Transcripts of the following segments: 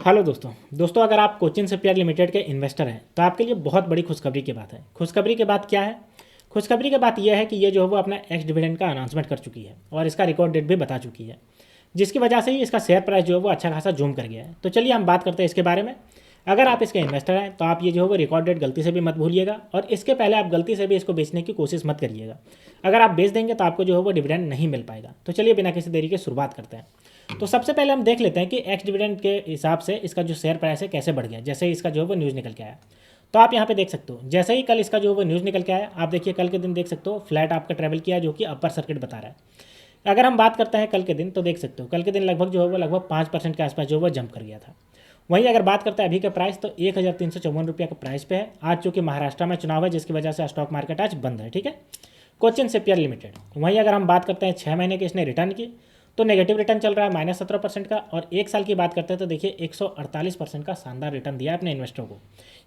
Hello दोस्तों अगर आप कोचिन शिपयार्ड लिमिटेड के इन्वेस्टर हैं तो आपके लिए बहुत बड़ी खुशखबरी की बात है। खुशखबरी की बात क्या है? खुशखबरी की बात यह है कि ये जो है वो अपना एक्स डिविडेंड का अनाउंसमेंट कर चुकी है और इसका रिकॉर्ड डेट भी बता चुकी है, जिसकी वजह से ही इसका शेयर प्राइस जो है वो अच्छा खासा जूम कर गया है। तो चलिए हम बात करते हैं इसके बारे में। अगर आप इसके इन्वेस्टर हैं तो आप ये जो है वो रिकॉर्ड डेट गलती से भी मत भूलिएगा और इसके पहले आप गलती से भी इसको बेचने की कोशिश मत करिएगा। अगर आप बेच देंगे तो आपको जो है वो डिविडेंड नहीं मिल पाएगा। तो चलिए बिना किसी देरी के शुरुआत करते हैं। तो सबसे पहले हम देख लेते हैं कि एक्स डिविडेंड के हिसाब से इसका जो शेयर प्राइस है कैसे बढ़ गया जैसे ही इसका जो है वो न्यूज़ निकल के आया। तो आप यहाँ पे देख सकते हो जैसे ही कल इसका जो है वो न्यूज़ निकल के आया, आप देखिए कल के दिन देख सकते हो फ्लैट आपका ट्रैवल किया जो कि अपर सर्किट बता रहा है। अगर हम बात करते हैं कल के दिन तो देख सकते हो कल के दिन लगभग जो है वो लगभग 5% के आसपास जो है वो जंप कर गया था। वहीं अगर बात करते हैं अभी का प्राइस तो 1354 का प्राइस पे है आज, चूँकि महाराष्ट्र में चुनाव है जिसकी वजह से स्टॉक मार्केट आज बंद है। ठीक है, कोचिन शिपयार्ड लिमिटेड। वहीं अगर हम बात करते हैं 6 महीने के इसने रिटर्न की तो नेगेटिव रिटर्न चल रहा है -17% का, और एक साल की बात करते हैं तो देखिए 148% का शानदार रिटर्न दिया है अपने इन्वेस्टरों को।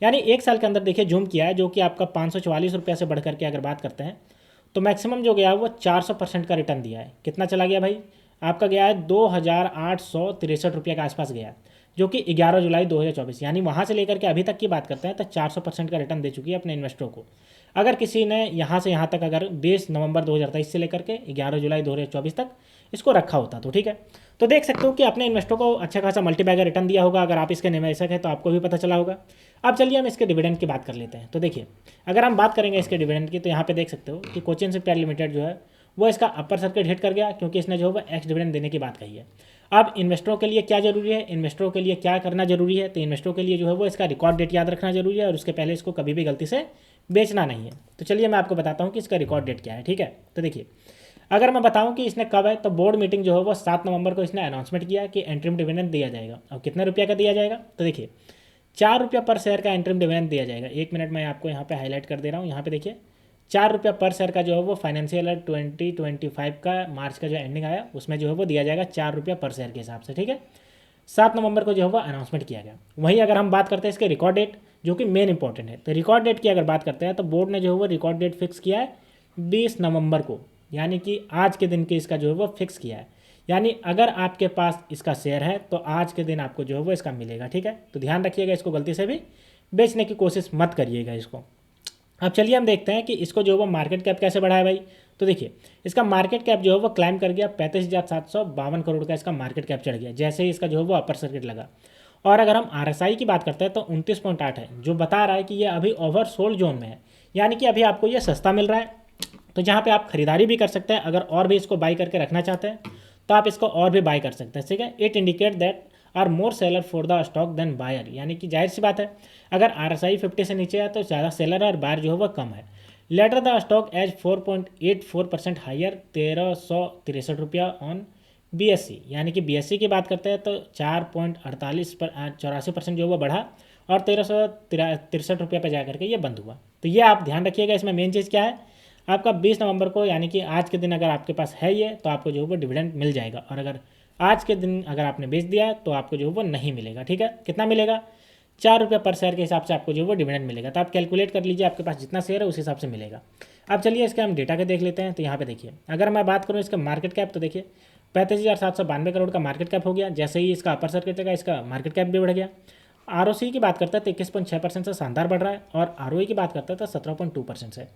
यानी एक साल के अंदर देखिए जूम किया है, जो कि आपका 544 रुपये से बढ़ करके अगर बात करते हैं तो मैक्सिमम जो गया है वो 400% का रिटर्न दिया है। कितना चला गया भाई? आपका गया है 2863 रुपये के आसपास गया है, जो कि 11 जुलाई 2024, यानी वहाँ से लेकर के अभी तक की बात करते हैं तो 400% का रिटर्न दे चुकी है अपने इन्वेस्टरों को। अगर किसी ने यहाँ से यहाँ तक अगर 20 नवंबर 2023 से लेकर के 11 जुलाई 2024 तक इसको रखा होता तो ठीक है, तो देख सकते हो कि अपने इन्वेस्टर को अच्छा खासा मल्टीबैगर रिटर्न दिया होगा। अगर आप इसके निवेशक हैं तो आपको भी पता चला होगा। अब चलिए हम इसके डिविडेंड की बात कर लेते हैं। तो देखिए अगर हम बात करेंगे इसके डिविडेंड की तो यहाँ पे देख सकते हो कि कोचिन शिपयार्ड लिमिटेड जो है वो इसका अपर सर्किट हिट कर गया, क्योंकि इसने जो है वो एक्स डिविडेंड देने की बात कही है। अब इन्वेस्टरों के लिए क्या जरूरी है, इन्वेस्टरों के लिए क्या करना जरूरी है? तो इन्वेस्टरों के लिए जो है वो इसका रिकॉर्ड डेट याद रखना जरूरी है और उसके पहले इसको कभी भी गलती से बेचना नहीं है। तो चलिए मैं आपको बताता हूँ कि इसका रिकॉर्ड डेट क्या है। ठीक है, तो देखिए अगर मैं बताऊं कि इसने कब है तो बोर्ड मीटिंग जो है वो 7 नवंबर को इसने अनाउंसमेंट किया कि एंट्रीम डिविडेंड दिया जाएगा। अब कितने रुपये का दिया जाएगा? तो देखिए 4 रुपये पर शेयर का एंट्रीम डिविडेंड दिया जाएगा। एक मिनट मैं आपको यहाँ पे हाईलाइट कर दे रहा हूँ। यहाँ पे देखिए 4 रुपये पर शेयर का जो है वो फाइनेंशियल ईयर 2025 का मार्च का जो एंडिंग आया उसमें जो है वो दिया जाएगा 4 रुपये पर शेयर के हिसाब से। ठीक है, 7 नवंबर को जो है वो अनाउंसमेंट किया गया। वहीं अगर हम बात करते हैं इसके रिकॉर्ड डेट जो कि मेन इंपॉर्टेंट है, तो रिकॉर्ड डेट की अगर बात करते हैं तो बोर्ड ने जो है वो रिकॉर्ड डेट फिक्स किया है 20 नवंबर को, यानी कि आज के दिन के इसका जो है वो फिक्स किया है। यानी अगर आपके पास इसका शेयर है तो आज के दिन आपको जो है वो इसका मिलेगा। ठीक है, तो ध्यान रखिएगा, इसको गलती से भी बेचने की कोशिश मत करिएगा इसको। अब चलिए हम देखते हैं कि इसको जो है वो मार्केट कैप कैसे बढ़ा है भाई। तो देखिए इसका मार्केट कैप जो है वो क्लाइम कर गया, 35,752 करोड़ का इसका मार्केट कैप चढ़ गया जैसे ही इसका जो है वो अपर सर्किट लगा। और अगर हम RSI की बात करते हैं तो 29.8 है, जो बता रहा है कि ये अभी ओवर सोल्ड जोन में है, यानी कि अभी आपको ये सस्ता मिल रहा है। तो जहाँ पे आप खरीदारी भी कर सकते हैं, अगर और भी इसको बाई करके रखना चाहते हैं तो आप इसको और भी बाई कर सकते हैं। ठीक है, it indicate that are more seller for the stock than buyer, यानी कि जाहिर सी बात है अगर RSI 50 से नीचे है तो ज़्यादा सेलर और बायर जो है वो कम है। Later the stock as 4.84% higher 1363 रुपया ऑन BSE, यानी कि BSE की बात करते हैं तो 4.84% जो है वो बढ़ा और 1363 रुपये पर जा करके ये बंद हुआ। तो ये आप ध्यान रखिएगा। इसमें मेन चीज़ क्या है, आपका 20 नवंबर को यानी कि आज के दिन अगर आपके पास है ये तो आपको जो है वो डिविडेंड मिल जाएगा, और अगर आज के दिन अगर आपने बेच दिया है तो आपको जो है वो नहीं मिलेगा। ठीक है, कितना मिलेगा? 4 रुपये पर शेयर के हिसाब से आपको जो है वो डिविडेंड मिलेगा। तो आप कैलकुलेट कर लीजिए आपके पास जितना शेयर है उस हिसाब से मिलेगा। अब चलिए इसके हम डेटा के देख लेते हैं। तो यहाँ पे देखिए अगर मैं बात करूँ इसका मार्केट कैप तो देखिए 35,792 करोड़ का मार्केट कैप हो गया। जैसे ही इसका अपर सर्किट लगा इसका मार्केट कैप भी बढ़ गया। ROC की बात करते हैं तो 21.6% से शानदार बढ़ रहा है, और ROE की बात करते हैं तो 17.2% से।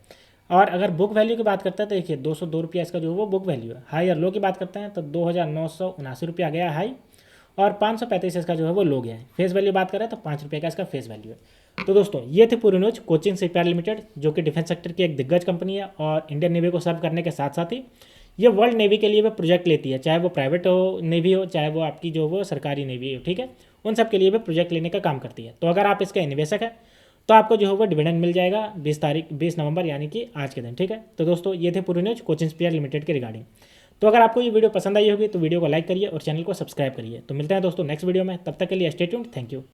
और अगर बुक वैल्यू की बात करते हैं तो देखिए 202 रुपया इसका जो है वो बुक वैल्यू है। हाई और लो की बात करते हैं तो 2,979 रुपया गया हाई, और 535 इसका जो है वो लो गया है। फेस वैल्यू बात करें तो 5 रुपये का इसका फेस वैल्यू है। तो दोस्तों ये थे पूरी न्यूज कोचिन शिपयार्ड लिमिटेड, जो कि डिफेंस सेक्टर की एक दिग्गज कंपनी है और इंडियन नेवी को सर्व करने के साथ साथ ही ये वर्ल्ड नेवी के लिए भी प्रोजेक्ट लेती है, चाहे वो प्राइवेट हो नेवी हो चाहे वो आपकी जो वो सरकारी नेवी हो। ठीक है, उन सब के लिए भी प्रोजेक्ट लेने का काम करती है। तो अगर आप इसके निवेशक हैं तो आपको जो है वो डिविडेंड मिल जाएगा 20 नवंबर यानी कि आज के दिन। ठीक है, तो दोस्तों ये थे पूरी न्यूज कोचिन शिपयार्ड लिमिटेड के रिगार्डिंग। तो अगर आपको ये वीडियो पसंद आई होगी तो वीडियो को लाइक करिए और चैनल को सब्सक्राइब करिए। तो मिलते हैं दोस्तों नेक्स्ट वीडियो में, तब तक के लिए स्टे ट्यून्ड। Thank you.